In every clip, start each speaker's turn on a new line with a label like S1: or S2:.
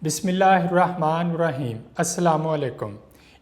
S1: बिस्मिल्लाहिर्रहमानिर्रहीम। अस्सलामु अलैकुम।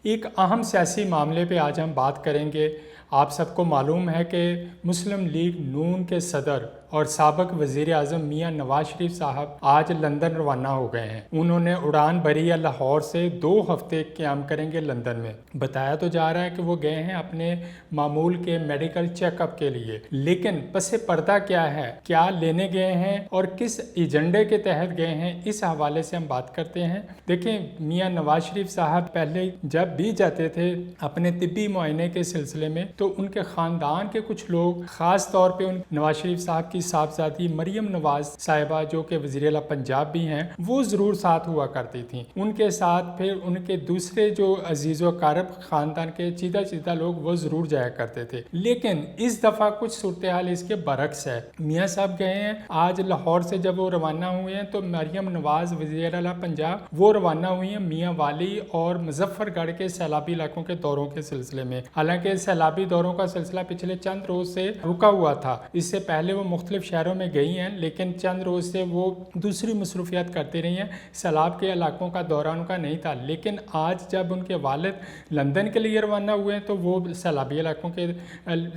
S1: एक अहम सियासी मामले पे आज हम बात करेंगे। आप सबको मालूम है कि मुस्लिम लीग नून के सदर और साबिक वज़ीर आज़म मियाँ नवाज शरीफ साहब आज लंदन रवाना हो गए हैं। उन्होंने उड़ान भरी है लाहौर से। 2 हफ्ते क़याम करेंगे लंदन में। बताया तो जा रहा है कि वो गए हैं अपने मामूल के मेडिकल चेकअप के लिए, लेकिन पसे पर्दा क्या है, क्या लेने गए हैं और किस एजेंडे के तहत गए हैं, इस हवाले से हम बात करते हैं। देखें, मियाँ नवाज शरीफ साहब पहले जब भी जाते थे अपने तिब्बी मुआयने के सिलसिले में, तो उनके ख़ानदान के कुछ लोग, ख़ास तौर पे उन नवाज शरीफ साहब की साहबजादी मरियम नवाज साहिबा जो कि वज़ीर आला पंजाब भी हैं, वो ज़रूर साथ हुआ करती थी। उनके साथ फिर उनके दूसरे जो अजीज़ व कारब ख़ानदान के चीदा लोग वो ज़रूर जाया करते थे। लेकिन इस दफ़ा कुछ सूरत हाल इसके बरक्स है। मियाँ साहब गए हैं आज लाहौर से। जब वो रवाना हुए हैं तो मरियम नवाज वज़ीर आला पंजाब वो रवाना हुई हैं मियाँ वाली और मुजफ्फरगढ़ के सैलाबी इलाकों के दौरों के सिलसिले में। हालांकि सैलाबी दौरों का सिलसिला पिछले चंद रोज़ से रुका हुआ था। इससे पहले वो मुख्तलिफ शहरों में गई हैं, लेकिन चंद रोज़ से वो दूसरी मसरूफियात करती रही हैं। सैलाब के इलाकों का दौरा उनका नहीं था। लेकिन आज जब उनके वालिद लंदन के लिए रवाना हुए हैं तो वो सैलाबी इलाकों के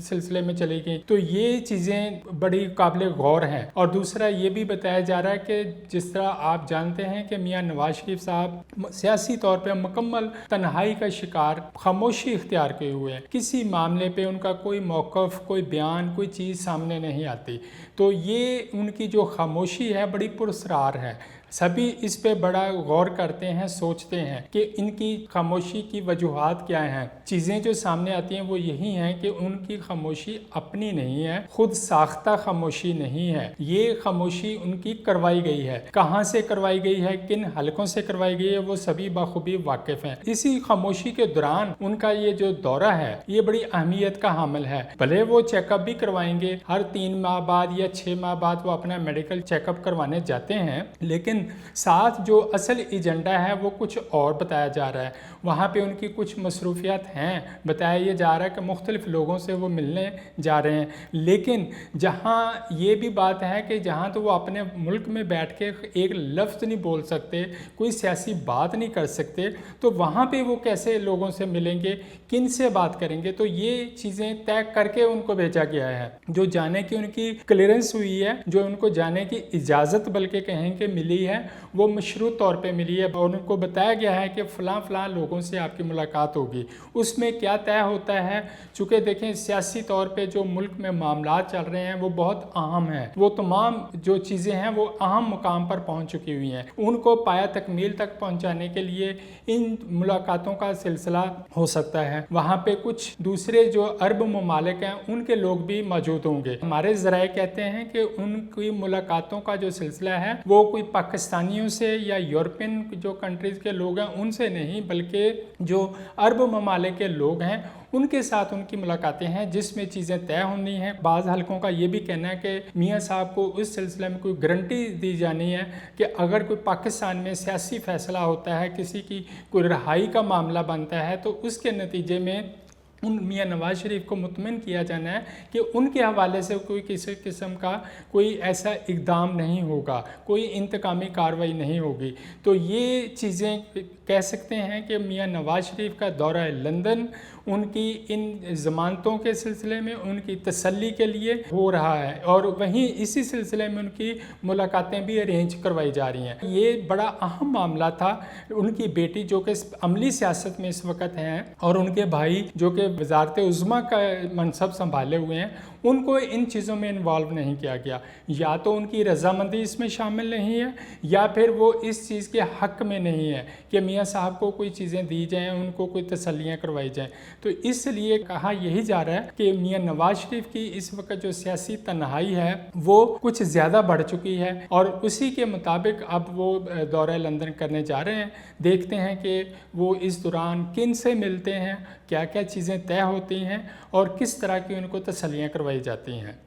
S1: सिलसिले में चली गई। तो ये चीज़ें बड़ी काबिल गौर हैं। और दूसरा ये भी बताया जा रहा है कि जिस तरह आप जानते हैं कि मियाँ नवाज शरीफ साहब सियासी तौर पर मुकम्मल तन्हाई का शिकार, खामोशी इख्तियार किए हुए हैं। किसी मामले पे उनका कोई मौक़िफ़, कोई बयान, कोई चीज़ सामने नहीं आती। तो ये उनकी जो खामोशी है बड़ी पुरस्रार है। सभी इस पे बड़ा गौर करते हैं, सोचते हैं कि इनकी खामोशी की वजूहात क्या हैं। चीज़ें जो सामने आती हैं वो यही हैं कि उनकी खामोशी अपनी नहीं है, खुद साख्ता खामोशी नहीं है। ये खामोशी उनकी करवाई गई है। कहाँ से करवाई गई है, किन हलकों से करवाई गई है, वो सभी बखूबी वाकिफ़ हैं। इसी खामोशी के दौरान उनका ये जो दौरा है ये बड़ी अहमियत का हामिल है। भले वो चेकअप भी करवाएंगे, हर 3 माह बाद या 6 माह बाद वो अपना मेडिकल चेकअप करवाने जाते हैं, लेकिन साथ जो असल एजेंडा है वो कुछ और बताया जा रहा है। वहाँ पे उनकी कुछ मसरूफियात हैं। बताया ये जा रहा है कि मुख्तलिफ लोगों से वो मिलने जा रहे हैं। लेकिन जहाँ ये भी बात है कि जहाँ तो वो अपने मुल्क में बैठ के एक लफ्ज़ नहीं बोल सकते, कोई सियासी बात नहीं कर सकते, तो वहाँ पे वो कैसे लोगों से मिलेंगे, किन से बात करेंगे। तो ये चीज़ें तय करके उनको भेजा गया है। जो जाने की उनकी क्लियरेंस हुई है, जो उनको जाने की इजाज़त बल्कि कहें कि मिली है, वो मशरूत तौर पे मिली है। और उनको बताया गया है कि फ़लाँ लोगों से आपकी मुलाकात होगी। उसमें क्या तय होता है, चूँकि देखें सियासी तौर पे जो मुल्क में मामलात चल रहे हैं वो बहुत अहम हैं। वो तमाम जो चीज़ें हैं वो अहम मुकाम पर पहुँच चुकी हुई हैं। उनको पाया तकमील तक पहुँचाने के लिए इन मुलाकातों का सिलसिला हो सकता है। वहाँ पे कुछ दूसरे जो अरब ममालिक हैं उनके लोग भी मौजूद होंगे। हमारे ज़राए कहते हैं कि उनकी मुलाकातों का जो सिलसिला है वो कोई पाकिस्तानियों से या यूरोपियन जो कंट्रीज़ के लोग हैं उनसे नहीं, बल्कि जो अरब ममालिक के लोग हैं उनके साथ उनकी मुलाकातें हैं, जिसमें चीज़ें तय होनी हैं। बाज़ हलकों का ये भी कहना है कि मियाँ साहब को इस सिलसिले में कोई गारंटी दी जानी है कि अगर कोई पाकिस्तान में सियासी फ़ैसला होता है, किसी की कोई रहाई का मामला बनता है, तो उसके नतीजे में उन मियाँ नवाज शरीफ को मुतमिन किया जाना है कि उनके हवाले से कोई किसी किस्म का कोई ऐसा इक़दाम नहीं होगा, कोई इंतकामी कार्रवाई नहीं होगी। तो ये चीज़ें कह सकते हैं कि मियाँ नवाज शरीफ का दौरा लंदन उनकी इन ज़मानतों के सिलसिले में उनकी तसल्ली के लिए हो रहा है, और वहीं इसी सिलसिले में उनकी मुलाकातें भी अरेंज करवाई जा रही हैं। ये बड़ा अहम मामला था। उनकी बेटी जो कि अमली सियासत में इस वक्त हैं और उनके भाई जो कि वज़ारत उज़्मा का मनसब संभाले हुए हैं, उनको इन चीज़ों में इन्वॉल्व नहीं किया गया। या तो उनकी रजामंदी इसमें शामिल नहीं है, या फिर वो इस चीज़ के हक़ में नहीं है कि मियाँ साहब को कोई चीज़ें दी जाएँ, उनको कोई तसल्लियाँ करवाई जाएँ। तो इसलिए कहा यही जा रहा है कि मियाँ नवाज शरीफ की इस वक्त जो सियासी तन्हाई है वो कुछ ज़्यादा बढ़ चुकी है, और उसी के मुताबिक अब वो दौरा लंदन करने जा रहे हैं। देखते हैं कि वो इस दौरान किन से मिलते हैं, क्या क्या चीज़ें तय होती हैं और किस तरह की उनको तसल्लियाँ करवाई जाती हैं।